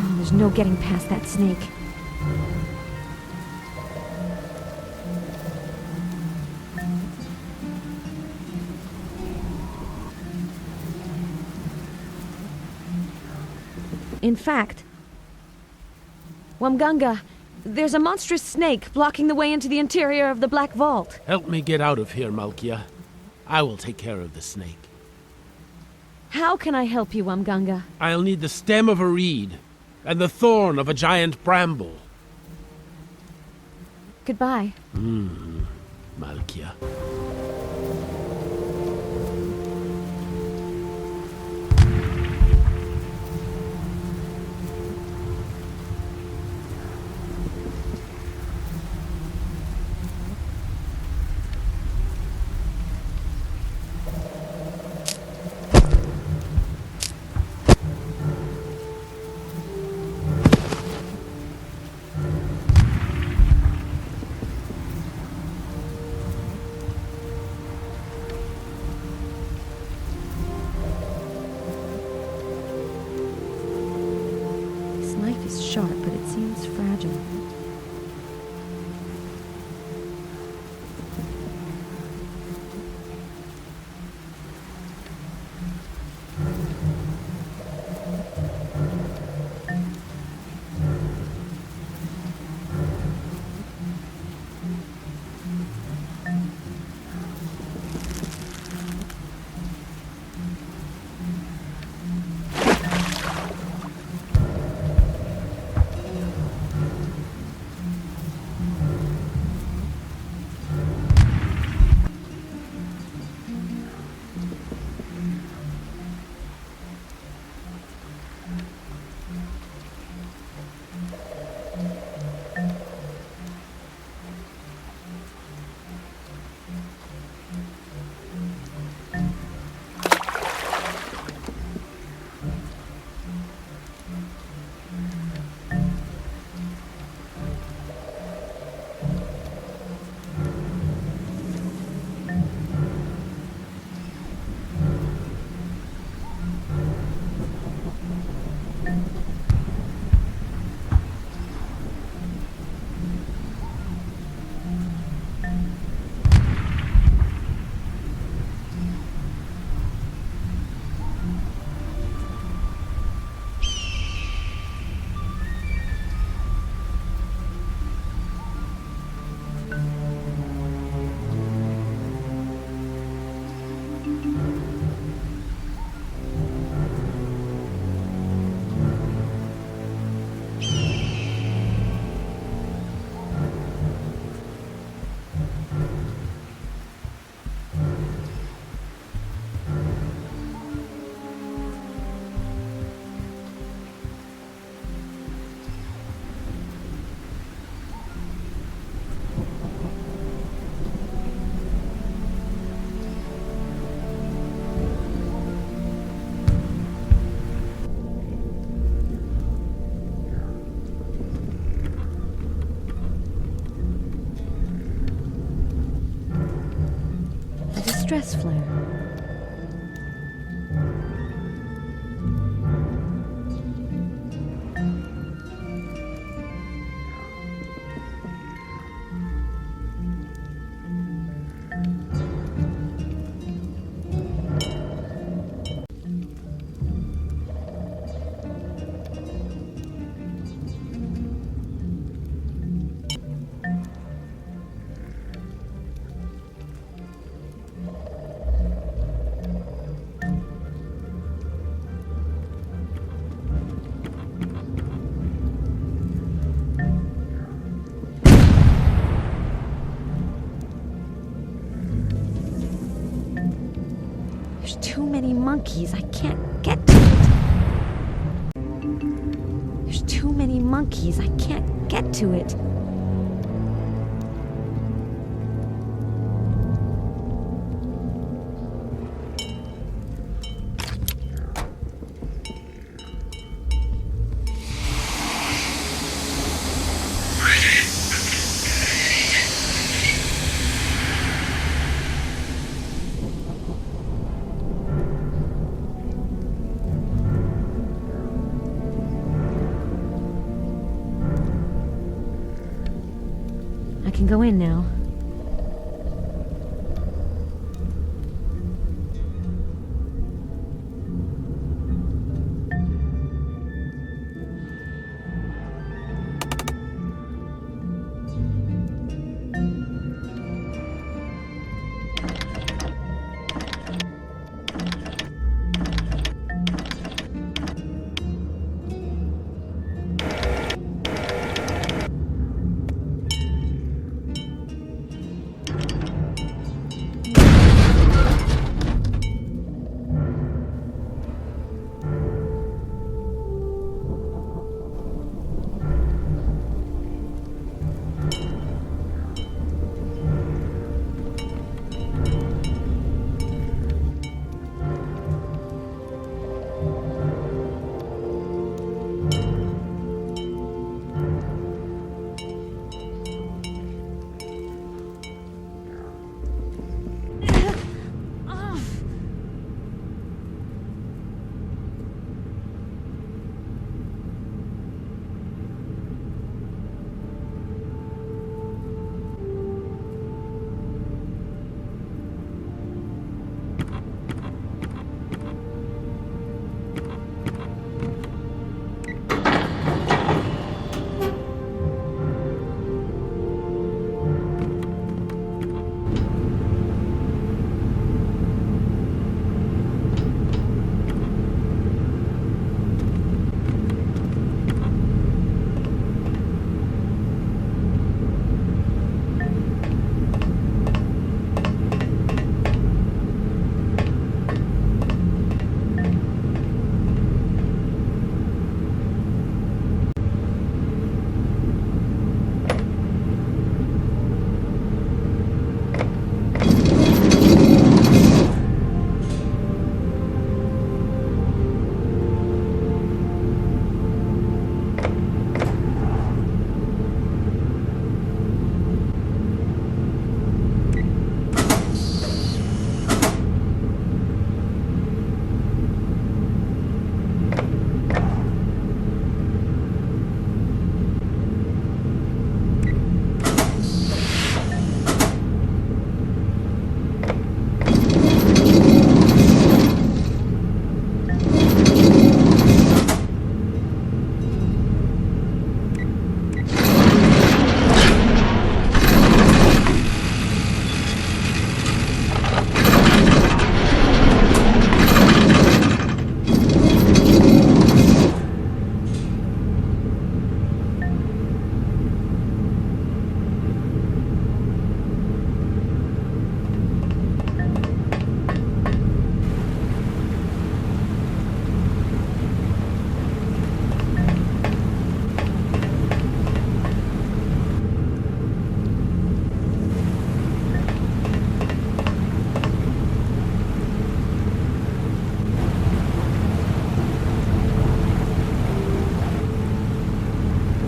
There's no getting past that snake. In fact, Wamgunga, there's a monstrous snake blocking the way into the interior of the Black Vault. Help me get out of here, Malkia. I will take care of the snake. How can I help you, Wamgunga? I'll need the stem of a reed and the thorn of a giant bramble. Goodbye. Malkia. This knife is sharp, but it seems fragile. Stress flare. There's too many monkeys. I can't get to it. There's too many monkeys. I can't get to it. can go in now.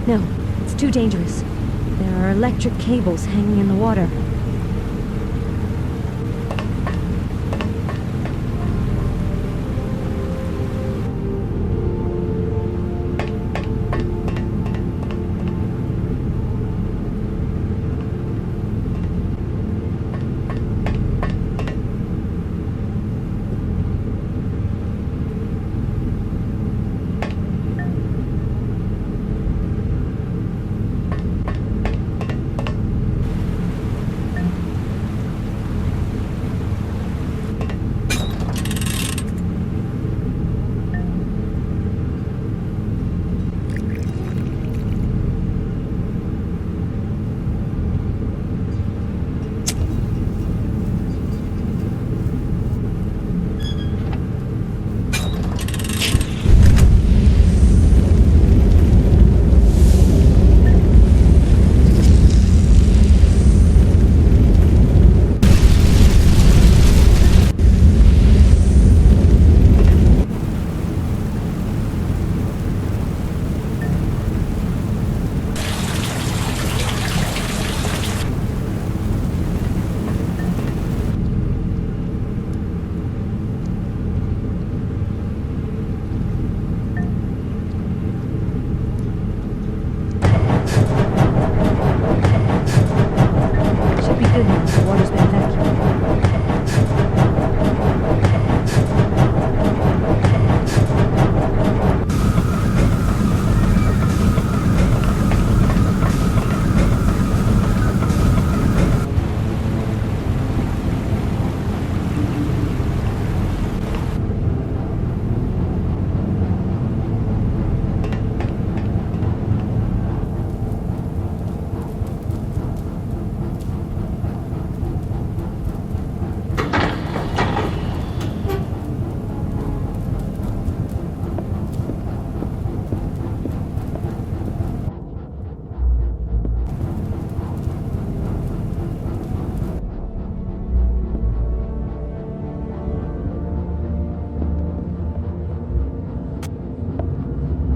No, it's too dangerous. There are electric cables hanging in the water.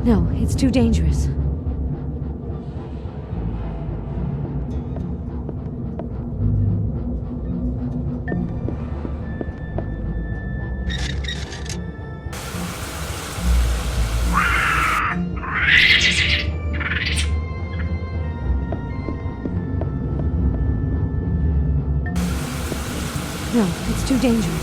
No, it's too dangerous. No, it's too dangerous.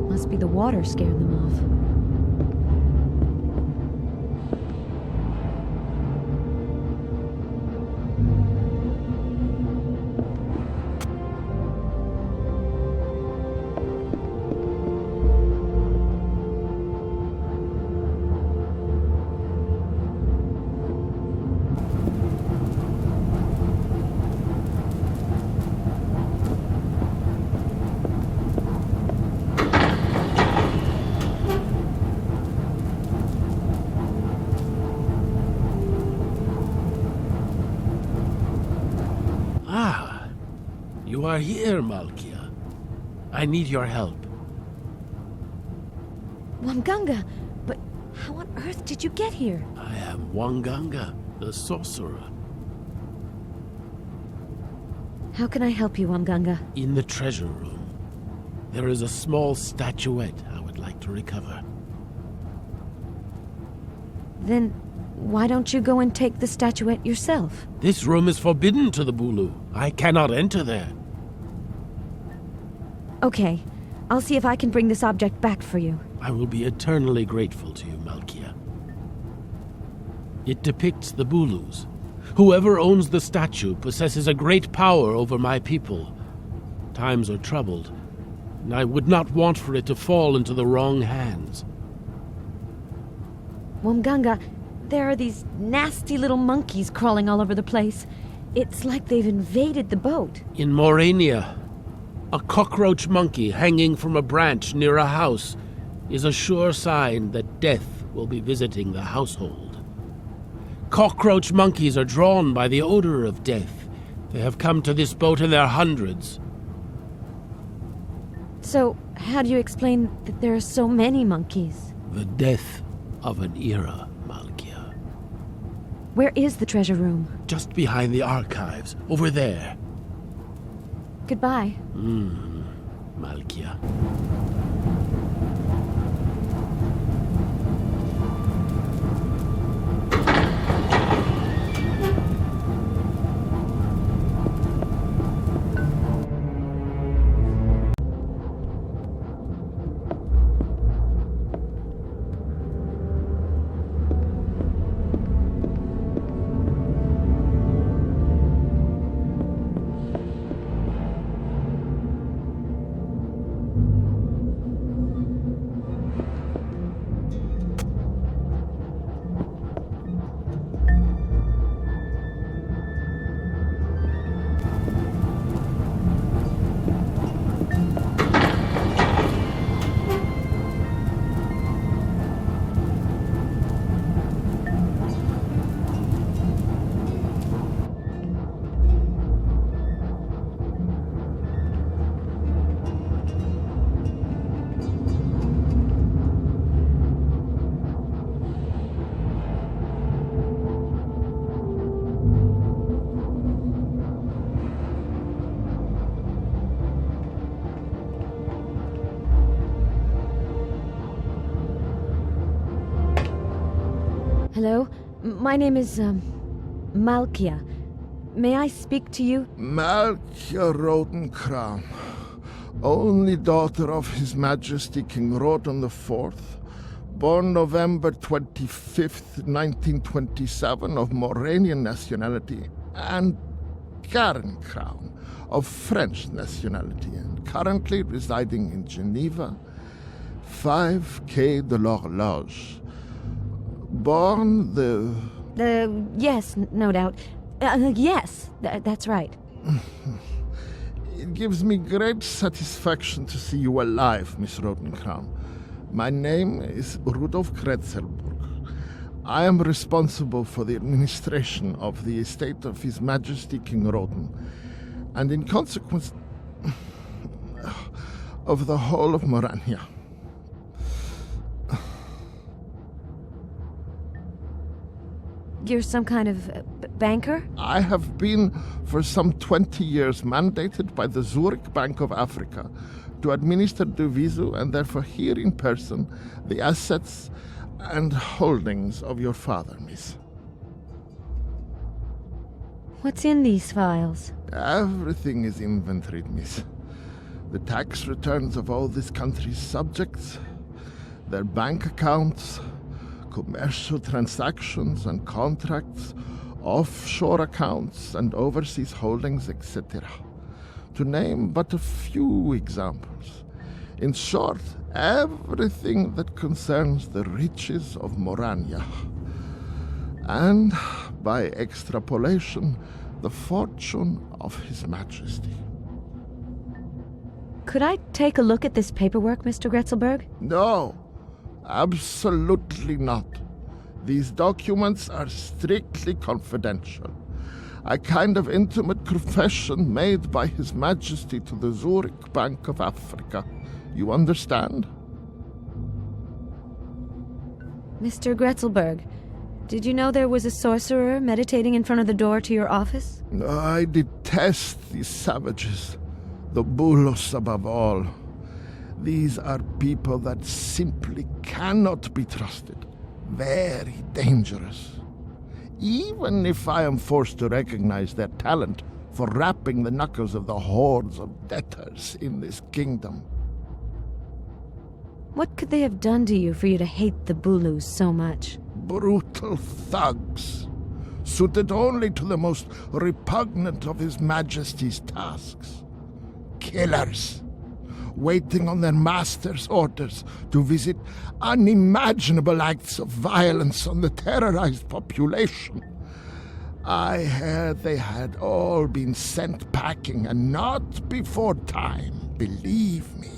Must be the water scared them off. You are here, Malkia. I need your help. Wamgunga, but how on earth did you get here? I am Wamgunga, the sorcerer. How can I help you, Wamgunga? In the treasure room, there is a small statuette I would like to recover. Then why don't you go and take the statuette yourself? This room is forbidden to the Bulu. I cannot enter there. Okay, I'll see if I can bring this object back for you. I will be eternally grateful to you, Malkia. It depicts the Bulus. Whoever owns the statue possesses a great power over my people. Times are troubled, and I would not want for it to fall into the wrong hands. Wamgunga, there are these nasty little monkeys crawling all over the place. It's like they've invaded the boat. In Morania, a cockroach monkey hanging from a branch near a house is a sure sign that death will be visiting the household. Cockroach monkeys are drawn by the odor of death. They have come to this boat in their hundreds. So, how do you explain that there are so many monkeys? The death of an era, Malkia. Where is the treasure room? Just behind the archives, over there. Goodbye. Malkia. Hello? My name is, Malkia. May I speak to you? Malkia Rodenkram, only daughter of His Majesty King Roden IV, born November 25th, 1927, of Moranian nationality, and Karen Crown, of French nationality, and currently residing in Geneva, 5 Quai de l'Horloge. Born the... Yes, no doubt. Yes, that's right. It gives me great satisfaction to see you alive, Miss Rodenkram. My name is Rudolf Kretzelburg. I am responsible for the administration of the estate of His Majesty King Roden, and in consequence of the whole of Morania. You're some kind of banker? I have been for some 20 years mandated by the Zurich Bank of Africa to administer Deviso and therefore here in person the assets and holdings of your father, miss. What's in these files? Everything is inventoried, miss. The tax returns of all this country's subjects, their bank accounts, commercial transactions and contracts, offshore accounts and overseas holdings, etc. To name but a few examples. In short, everything that concerns the riches of Morania. And, by extrapolation, the fortune of His Majesty. Could I take a look at this paperwork, Mr. Gretzelberg? No, absolutely not. These documents are strictly confidential. A kind of intimate confession made by His Majesty to the Zurich Bank of Africa. You understand? Mr. Gretzelberg, did you know there was a sorcerer meditating in front of the door to your office? I detest these savages, the bulos above all. These are people that simply cannot be trusted. Very dangerous. Even if I am forced to recognize their talent for rapping the knuckles of the hordes of debtors in this kingdom. What could they have done to you for you to hate the Bulus so much? Brutal thugs, suited only to the most repugnant of His Majesty's tasks. Killers, waiting on their master's orders to visit unimaginable acts of violence on the terrorized population. I heard they had all been sent packing, and not before time, believe me.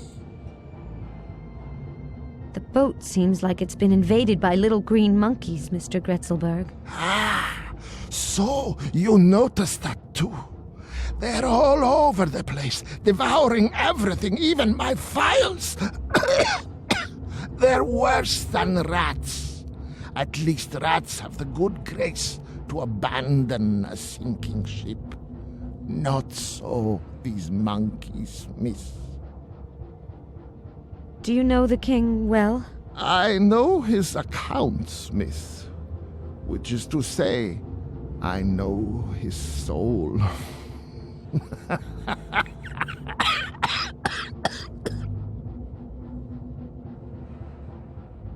The boat seems like it's been invaded by little green monkeys, Mr. Gretzelberg. Ah, so you noticed that too. They're all over the place, devouring everything, even my files. They're worse than rats. At least rats have the good grace to abandon a sinking ship. Not so these monkeys, miss. Do you know the king well? I know his accounts, miss. Which is to say, I know his soul.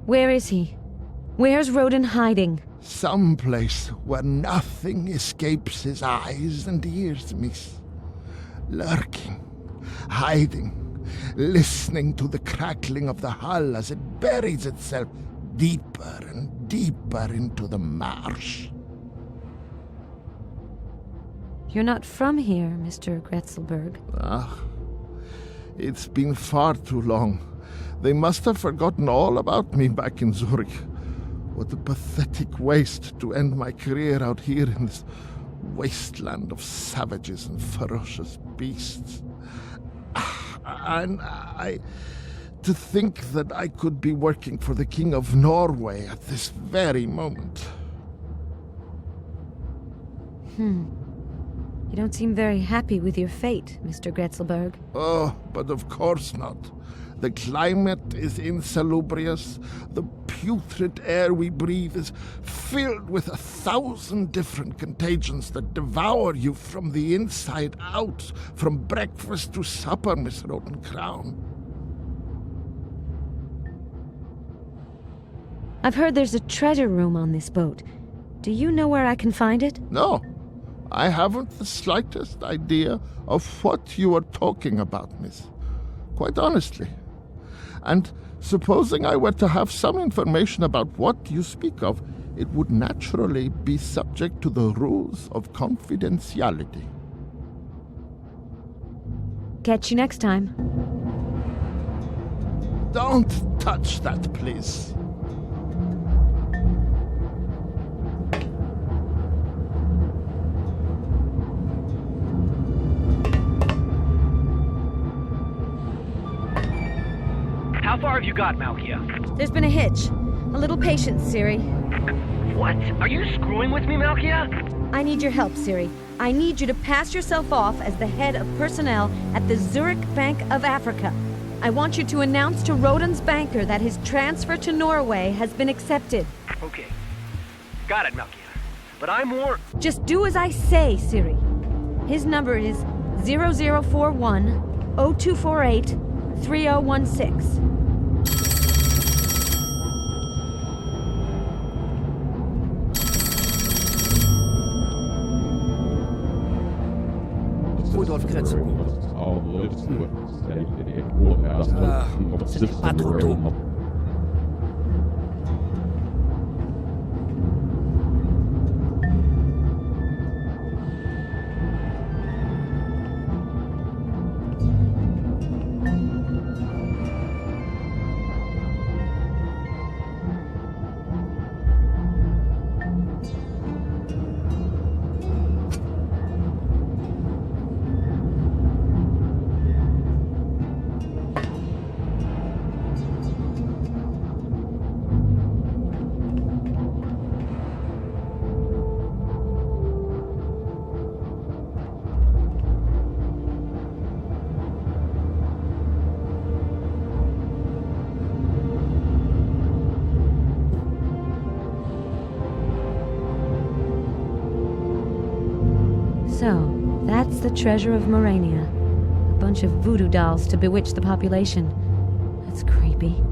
Where is he? Where's Roden hiding? Someplace where nothing escapes his eyes and ears, miss. Lurking, hiding, listening to the crackling of the hull as it buries itself deeper and deeper into the marsh. You're not from here, Mr. Gretzelberg. Ah, it's been far too long. They must have forgotten all about me back in Zurich. What a pathetic waste to end my career out here in this wasteland of savages and ferocious beasts. And to think that I could be working for the King of Norway at this very moment. You don't seem very happy with your fate, Mr. Gretzelberg. Oh, but of course not. The climate is insalubrious. The putrid air we breathe is filled with 1,000 different contagions that devour you from the inside out, from breakfast to supper, Miss Rotenkrown. I've heard there's a treasure room on this boat. Do you know where I can find it? No, I haven't the slightest idea of what you are talking about, miss. Quite honestly. And supposing I were to have some information about what you speak of, it would naturally be subject to the rules of confidentiality. Catch you next time. Don't touch that, please. far have you got, Malkia? There's been a hitch. A little patience, Siri. What? Are you screwing with me, Malkia? I need your help, Siri. I need you to pass yourself off as the head of personnel at the Zurich Bank of Africa. I want you to announce to Roden's banker that his transfer to Norway has been accepted. Okay. Got it, Malkia. But I'm more... Just do as I say, Siri. His number is 0041 0248 3016. Rudolf Kretzel. C'est pas trop tôt. So, that's the treasure of Morania. A bunch of voodoo dolls to bewitch the population. That's creepy.